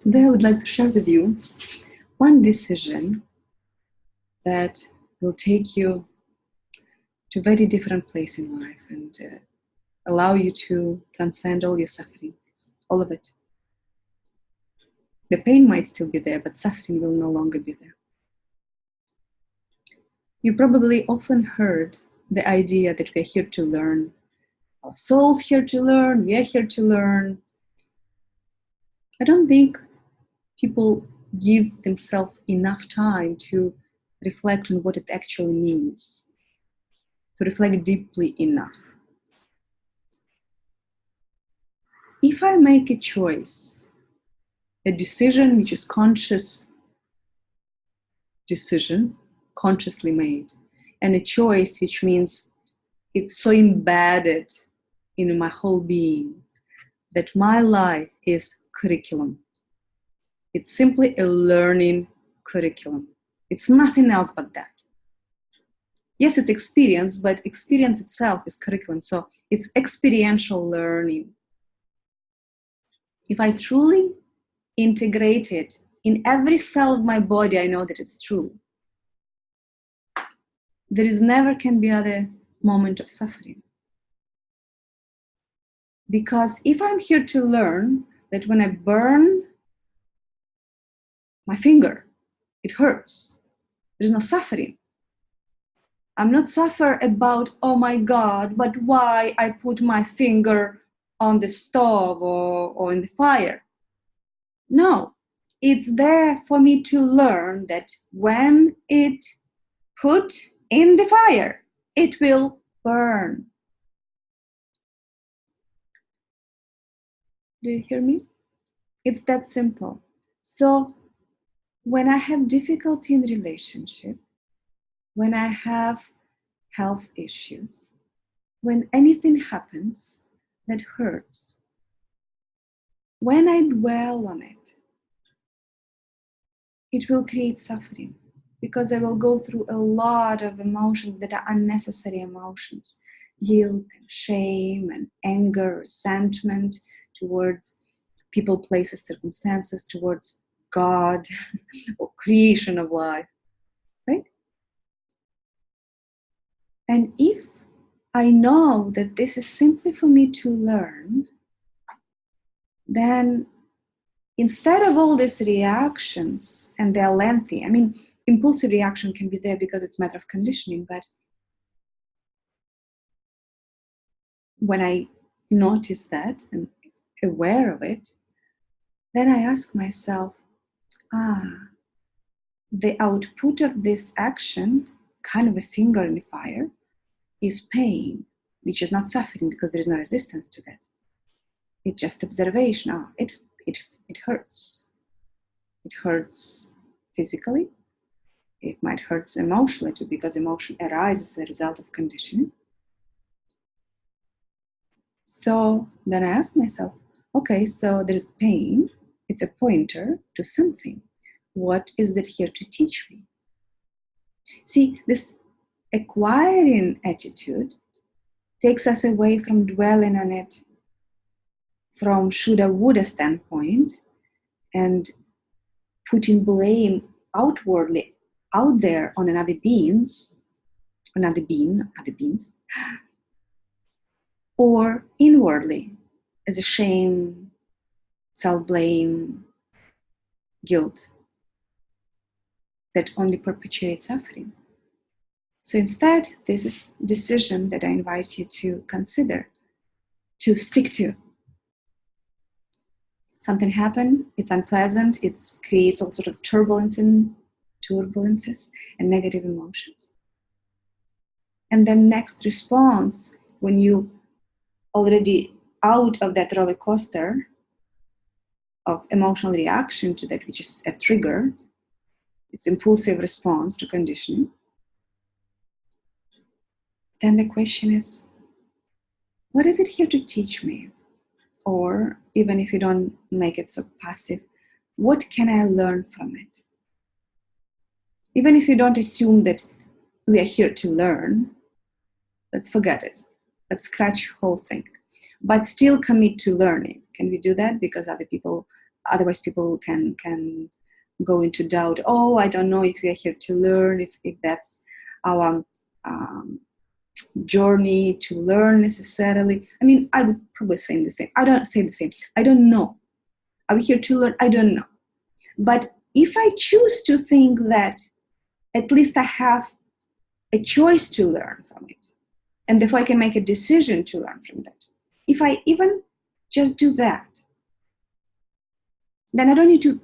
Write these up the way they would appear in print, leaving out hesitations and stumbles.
Today I would like to share with you one decision that will take you to a very different place in life and allow you to transcend all your suffering, all of it. The pain might still be there, but suffering will no longer be there. You probably often heard the idea that we're here to learn. Our soul's here to learn, we are here to learn. I don't think people give themselves enough time to reflect on what it actually means, to reflect deeply enough. If I make a choice, a decision which is conscious decision, consciously made, and a choice which means it's so embedded in my whole being that my life is curriculum. It's simply a learning curriculum. It's nothing else but that. Yes, it's experience, but experience itself is curriculum. So it's experiential learning. If I truly integrate it in every cell of my body, I know that it's true. There is never can be other moment of suffering. Because if I'm here to learn that when I burn my finger, it hurts. There's no suffering. I'm not suffer about, oh my God, but why I put my finger on the stove or in the fire. No, it's there for me to learn that when it put in the fire, it will burn. Do you hear me? It's that simple. So when I have difficulty in relationship, when I have health issues, when anything happens that hurts, when I dwell on it, it will create suffering because I will go through a lot of emotions that are unnecessary emotions, guilt and shame and anger, resentment towards people, places, circumstances, towards God or creation of life, right? And if I know that this is simply for me to learn, then instead of all these reactions, and they're lengthy, I mean, impulsive reaction can be there because it's a matter of conditioning, but when I notice that and aware of it, then I ask myself, the output of this action, kind of a finger in the fire, is pain, which is not suffering because there is no resistance to that. It's just observation. It hurts. It hurts physically. It might hurt emotionally too, because emotion arises as a result of conditioning. So then I ask myself, okay, so there is pain. It's a pointer to something. What is that here to teach me? See, this acquiring attitude takes us away from dwelling on it from shoulda, woulda standpoint and putting blame outwardly out there on other beings, or inwardly as a shame, self-blame, guilt that only perpetuates suffering. So instead, this is a decision that I invite you to consider, to stick to. Something happened, it's unpleasant, it creates all sort of turbulences and negative emotions. And then next response, when you already out of that roller coaster of emotional reaction to that, which is a trigger, it's impulsive response to conditioning, then the question is, what is it here to teach me? Or even if you don't make it so passive, what can I learn from it? Even if you don't assume that we are here to learn, let's forget it. Let's scratch the whole thing. But still commit to learning. Can we do that? Because other people otherwise people can go into doubt. Oh, I don't know if we are here to learn, if that's our journey to learn necessarily. I mean, I would probably say the same. I don't say the same. I don't know. Are we here to learn? I don't know. But if I choose to think that at least I have a choice to learn from it, and therefore I can make a decision to learn from that. If I even just do that, then I don't need to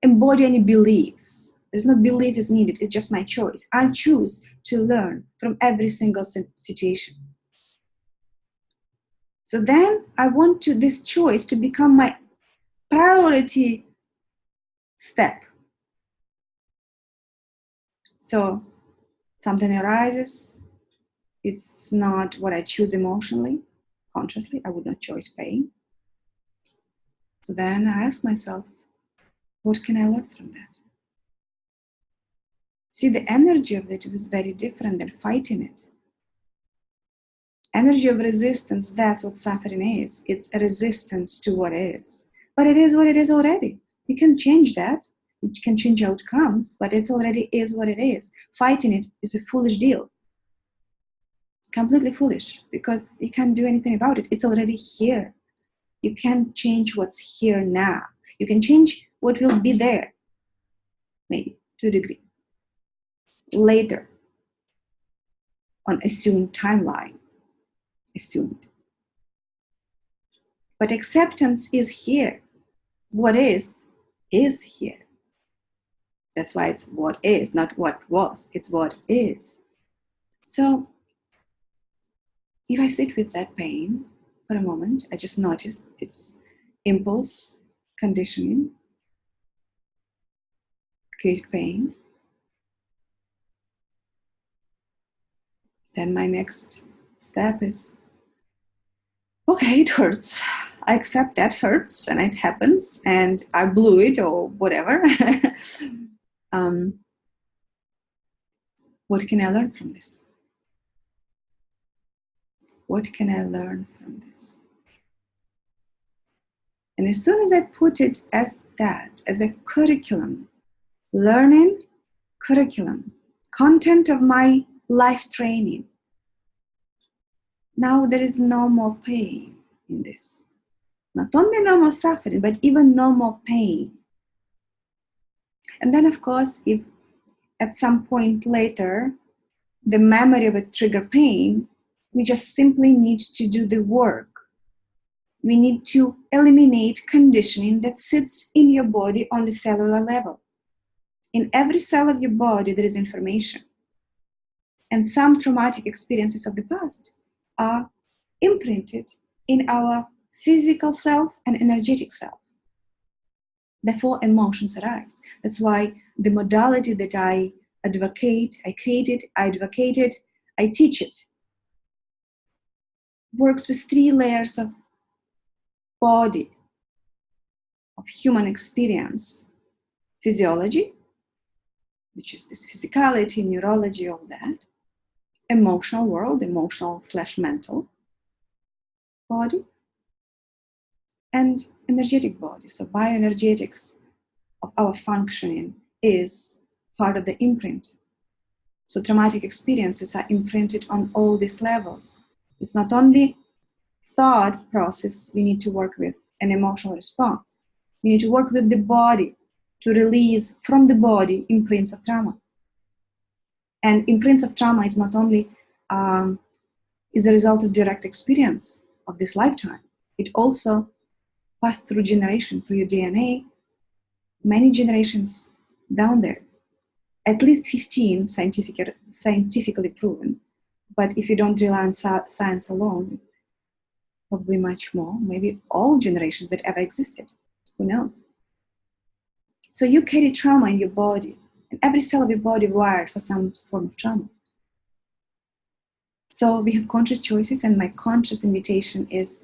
embody any beliefs. There's no belief is needed. It's just my choice. I choose to learn from every single situation. So then I want this choice to become my priority step. So something arises. It's not what I choose emotionally, consciously. I would not choose pain. So then I ask myself, what can I learn from that? See, the energy of it was very different than fighting it. Energy of resistance, that's what suffering is. It's a resistance to what is. But it is what it is already. You can change that. You can change outcomes, but it already is what it is. Fighting it is a foolish deal. Completely foolish, because you can't do anything about it. It's already here. You can't change what's here now. You can change what will be there, maybe, to a degree. Later, on assumed timeline. Assumed. But acceptance is here. What is here. That's why it's what is, not what was. It's what is. So if I sit with that pain for a moment, I just notice its impulse, conditioning, create pain. Then my next step is, okay, it hurts. I accept that hurts and it happens and I blew it or whatever. What can I learn from this? What can I learn from this? And as soon as I put it as that, as a curriculum, learning curriculum, content of my life training, now there is no more pain in this. Not only no more suffering, but even no more pain. And then, of course, if at some point later, the memory of it trigger pain, we just simply need to do the work. We need to eliminate conditioning that sits in your body on the cellular level. In every cell of your body, there is information. And some traumatic experiences of the past are imprinted in our physical self and energetic self. Therefore, emotions arise. That's why the modality that I advocate, I created, I advocated, I teach it, works with 3 layers of body, of human experience. Physiology, which is this physicality, neurology, all that. Emotional world, emotional/mental body. And energetic body. So bioenergetics of our functioning is part of the imprint. So traumatic experiences are imprinted on all these levels. It's not only thought process we need to work with, an emotional response. We need to work with the body to release from the body imprints of trauma. And imprints of trauma is not only is a result of direct experience of this lifetime. It also passed through generation, through your DNA, many generations down there. At least 15 scientifically proven. But if you don't rely on science alone, probably much more, maybe all generations that ever existed. Who knows? So you carry trauma in your body, and every cell of your body wired for some form of trauma. So we have conscious choices, and my conscious invitation is,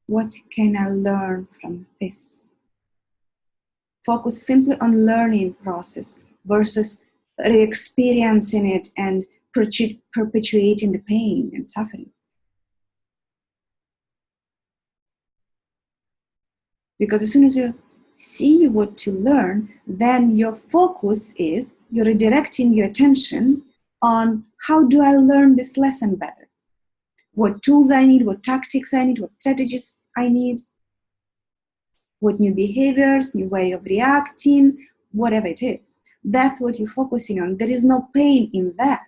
what can I learn from this? Focus simply on learning process versus re-experiencing it and perpetuating the pain and suffering. Because as soon as you see what to learn, then your focus is, you're redirecting your attention on how do I learn this lesson better? What tools I need, what tactics I need, what strategies I need, what new behaviors, new way of reacting, whatever it is. That's what you're focusing on. There is no pain in that.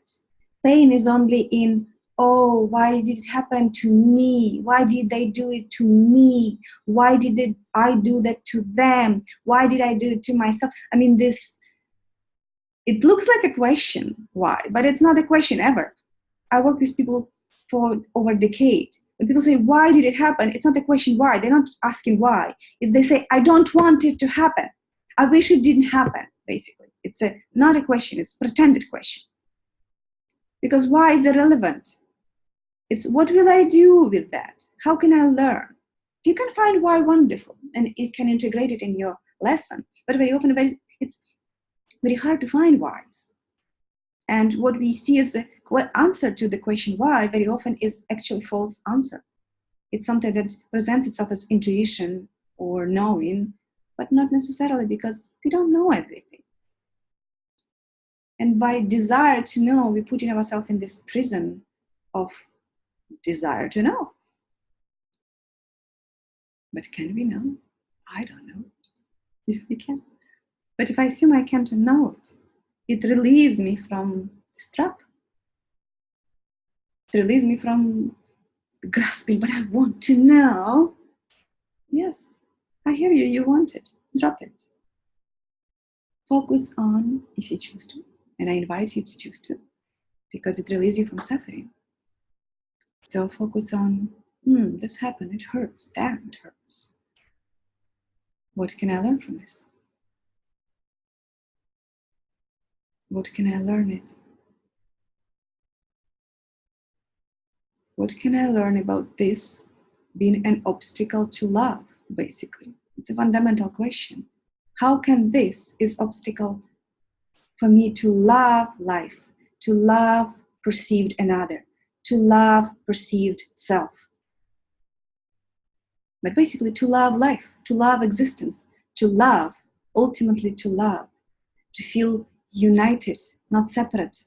Pain is only in, oh, why did it happen to me? Why did they do it to me? Why did I do that to them? Why did I do it to myself? I mean, it looks like a question, why? But it's not a question ever. I work with people for over a decade. When people say, why did it happen? It's not a question why. They're not asking why. It's they say, I don't want it to happen. I wish it didn't happen, basically. It's not a question. It's a pretended question. Because why is that relevant? It's what will I do with that? How can I learn? If you can find why, wonderful. And it can integrate it in your lesson. But very often, it's very hard to find whys. And what we see as the answer to the question why very often is actually false answer. It's something that presents itself as intuition or knowing, but not necessarily, because we don't know everything. And by desire to know, we're putting ourselves in this prison of desire to know. But can we know? I don't know if we can. But if I assume I can't know it, it relieves me from this trap. It relieves me from grasping, but I want to know. Yes, I hear you, you want it. Drop it. Focus on if you choose to. And I invite you to choose to, because it relieves you from suffering. So focus on, this happened, it hurts, damn, it hurts. What can I learn from this? What can I learn it? What can I learn about this being an obstacle to love, basically? It's a fundamental question. How can this is obstacle for me to love life, to love perceived another, to love perceived self? But basically to love life, to love existence, to love, ultimately to love, to feel united, not separate.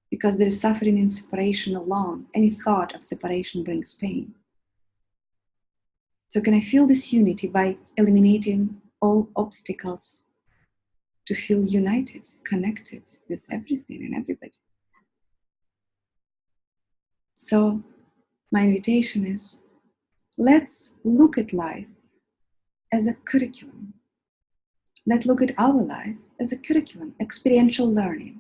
Because there is suffering in separation alone. Any thought of separation brings pain. So can I feel this unity by eliminating all obstacles to feel united, connected with everything and everybody? So my invitation is, let's look at life as a curriculum. Let's look at our life as a curriculum, experiential learning.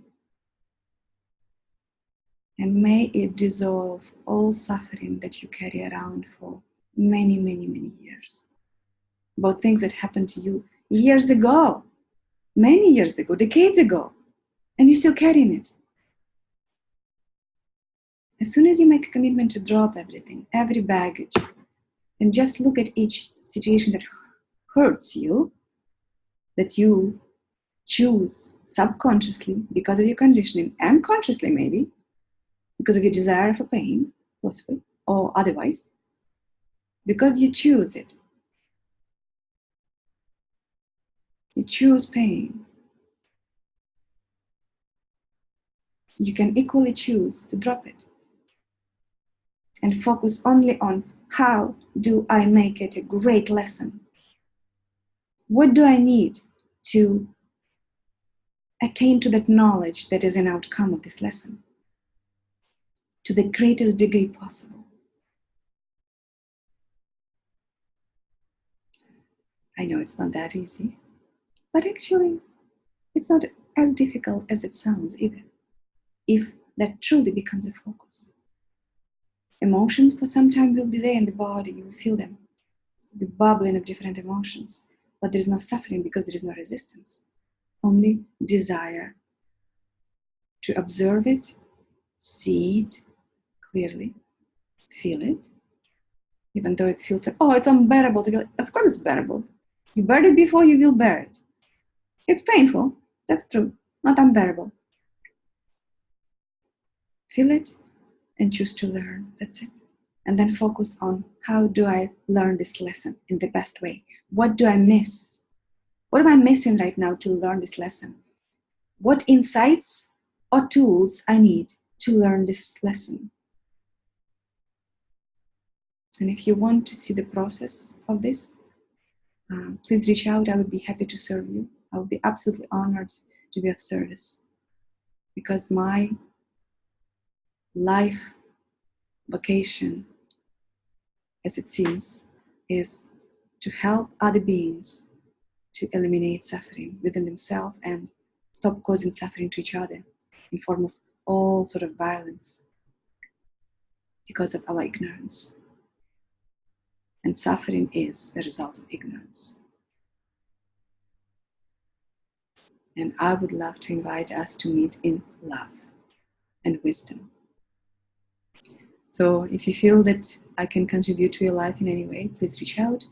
And may it dissolve all suffering that you carry around for many, many, many years. About things that happened to you years ago, many years ago, decades ago, and you're still carrying it. As soon as you make a commitment to drop everything, every baggage, and just look at each situation that hurts you, that you choose subconsciously because of your conditioning, and consciously maybe, because of your desire for pain, possibly, or otherwise, because you choose it. You choose pain. You can equally choose to drop it and focus only on how do I make it a great lesson? What do I need to attain to that knowledge that is an outcome of this lesson to the greatest degree possible? I know it's not that easy, but actually it's not as difficult as it sounds either, if that truly becomes a focus. Emotions for some time will be there in the body, you will feel them, the bubbling of different emotions, but there is no suffering because there is no resistance, only desire to observe it, see it clearly, feel it, even though it feels like, oh, it's unbearable to feel it. Of course it's bearable. You bear it before you will bear it. It's painful, that's true, not unbearable. Feel it and choose to learn, that's it. and then focus on how do I learn this lesson in the best way? What do I miss? What am I missing right now to learn this lesson? What insights or tools I need to learn this lesson? And if you want to see the process of this, please reach out. I would be happy to serve you. I would be absolutely honored to be of service, because my life vocation, as it seems, is to help other beings to eliminate suffering within themselves and stop causing suffering to each other in form of all sort of violence because of our ignorance. And suffering is a result of ignorance. And I would love to invite us to meet in love and wisdom. So if you feel that I can contribute to your life in any way, please reach out.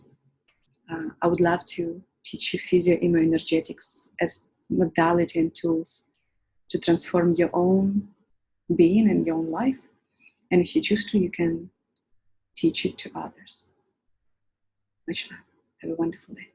I would love to teach you physio-immunoenergetics as modality and tools to transform your own being and your own life. And if you choose to, you can teach it to others. Much love. Have a wonderful day.